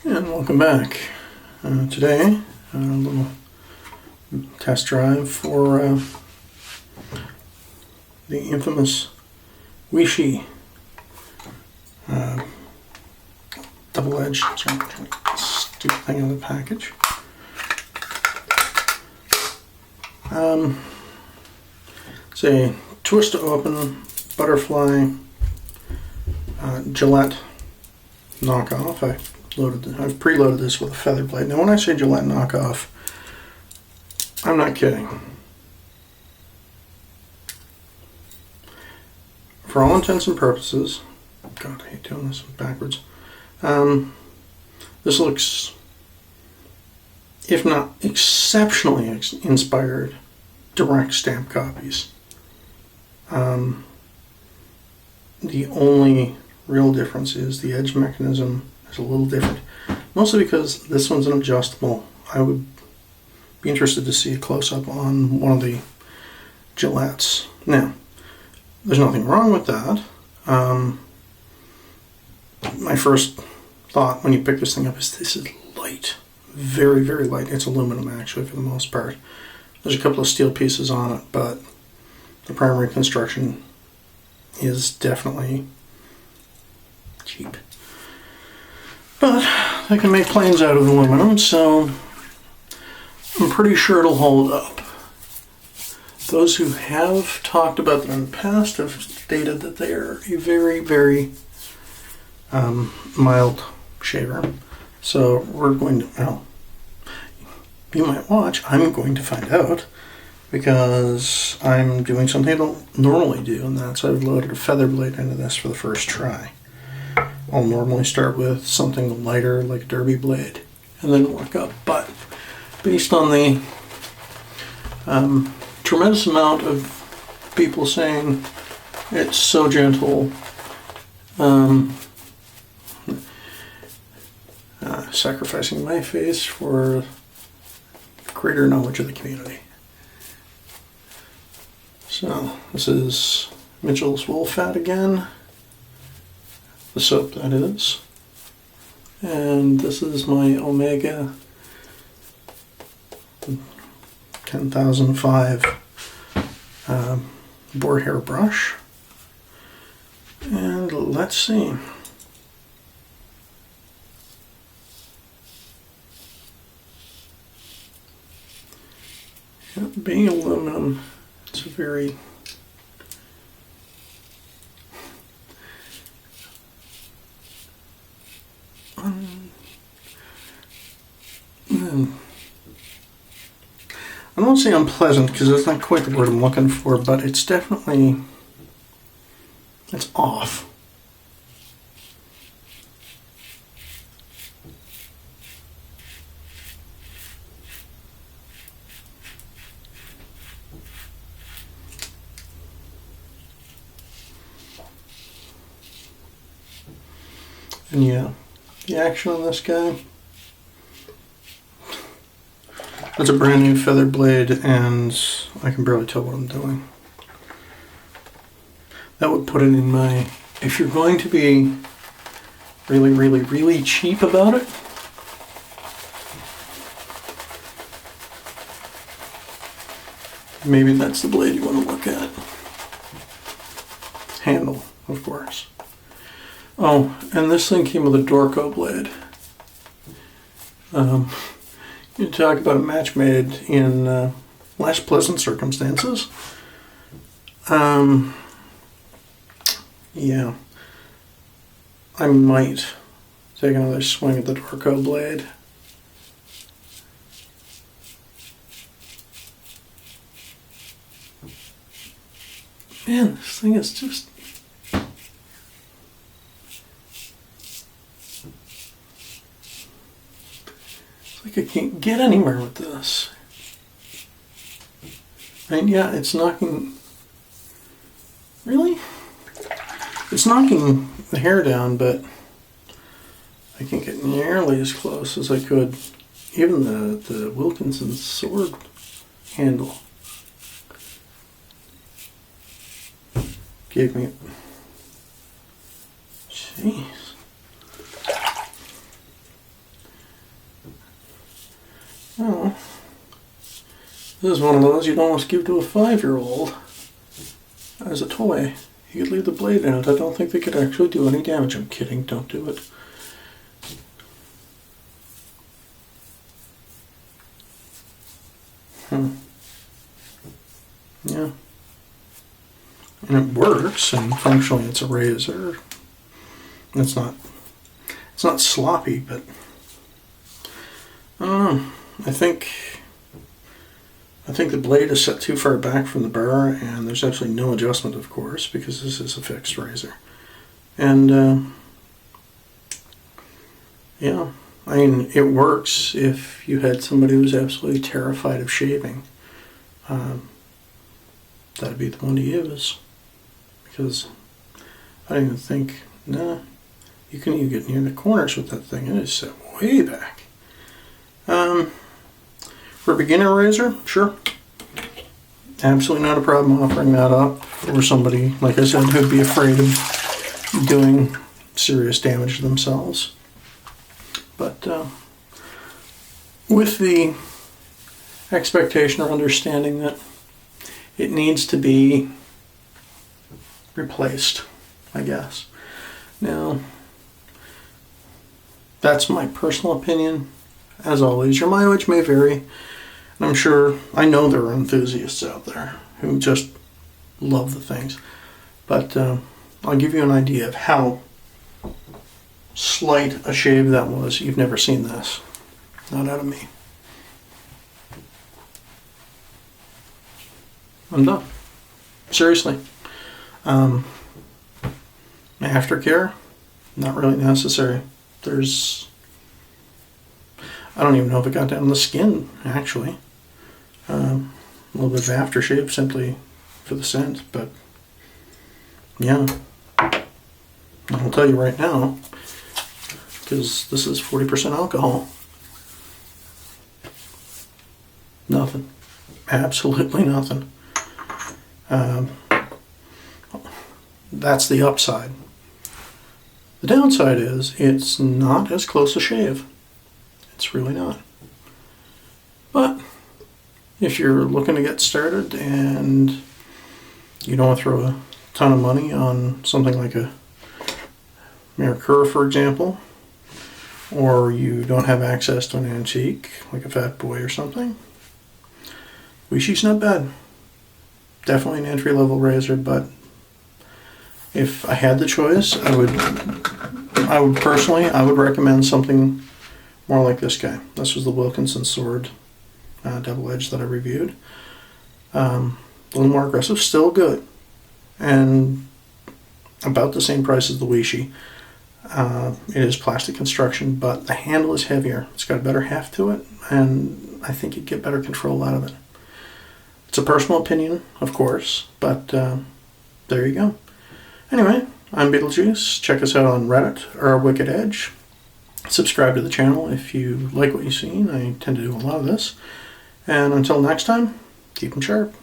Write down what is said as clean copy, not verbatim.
And welcome back. Today, a little test drive for the infamous Weishi double-edged stupid thing in the package. It's a twist to open butterfly Gillette knockoff. I've preloaded this with a feather blade. Now when I say Gillette knockoff, I'm not kidding. For all intents and purposes, God, I hate doing this backwards. This looks, if not exceptionally inspired, direct stamp copies. The only real difference is the edge mechanism is a little different. Mostly because this one's an adjustable. I would be interested to see a close-up on one of the Gillettes. Now, there's nothing wrong with that. My first thought when you pick this thing up is this is light. Very, very light. It's aluminum actually for the most part. There's a couple of steel pieces on it, but the primary construction is definitely cheap. But they can make planes out of aluminum, so I'm pretty sure it'll hold up. Those who have talked about them in the past have stated that they are a very, very mild shaver. So we're going to, well, you might watch, I'm going to find out, because I'm doing something I don't normally do, and that's I've loaded a feather blade into this for the first try. I'll normally start with something lighter like a derby blade and then work up, but based on the tremendous amount of people saying it's so gentle, sacrificing my face for greater knowledge of the community. So this is Mitchell's Wool Fat again, the soap that is, and this is my Omega 10,005 boar hair brush, and let's see. Being aluminum, it's a very I don't want to say unpleasant because that's not quite the word I'm looking for, but it's definitely, it's off. And yeah, the action on this guy, it's a brand new feather blade and I can barely tell what I'm doing. That would put it in my, if you're going to be really, really, really cheap about it, maybe that's the blade you want to look at. Handle, of course. Oh, and this thing came with a Dorco blade. You talk about a match made in less pleasant circumstances. Yeah. I might take another swing at the Dorco blade. Man, this thing is just... I can't get anywhere with this. And yeah, it's knocking... Really? It's knocking the hair down, but I can't get nearly as close as I could. Even the Wilkinson sword handle gave me... Jeez. Well, this is one of those you'd almost give to a 5-year-old as a toy. You could leave the blade in it. I don't think they could actually do any damage. I'm kidding, don't do it. Yeah. And it works, and functionally it's a razor. It's not sloppy, but I don't know. I think the blade is set too far back from the bar, and there's absolutely no adjustment, of course, because this is a fixed razor. And yeah, I mean, it works if you had somebody who's absolutely terrified of shaving. That'd be the one to use, because I don't even think, you can even get near the corners with that thing. It is set way back. For a beginner razor, sure. Absolutely not a problem offering that up for somebody, like I said, who'd be afraid of doing serious damage to themselves. But with the expectation or understanding that it needs to be replaced, I guess. Now, that's my personal opinion. As always, your mileage may vary. And I'm sure, I know there are enthusiasts out there who just love the things. But I'll give you an idea of how slight a shave that was. You've never seen this. Not out of me. I'm done. Seriously. Aftercare, not really necessary. I don't even know if it got down to the skin, actually. A little bit of aftershave simply for the scent, but yeah. I'll tell you right now, because this is 40% alcohol. Nothing. Absolutely nothing. That's the upside. The downside is it's not as close a shave. It's really not. But if you're looking to get started and you don't want to throw a ton of money on something like a Mercure, for example, or you don't have access to an antique like a Fat Boy or something, Weishi's not bad. Definitely an entry-level razor, but if I had the choice, I would personally recommend something more like this guy. This was the Wilkinson Sword double edge that I reviewed. A little more aggressive, still good, and about the same price as the Weishi. It is plastic construction, but the handle is heavier. It's got a better heft to it, and I think you'd get better control out of it. It's a personal opinion, of course, but there you go. Anyway, I'm Beetlejuice. Check us out on Reddit or Wicked Edge. Subscribe to the channel if you like what you've seen. I tend to do a lot of this. And until next time, keep them sharp.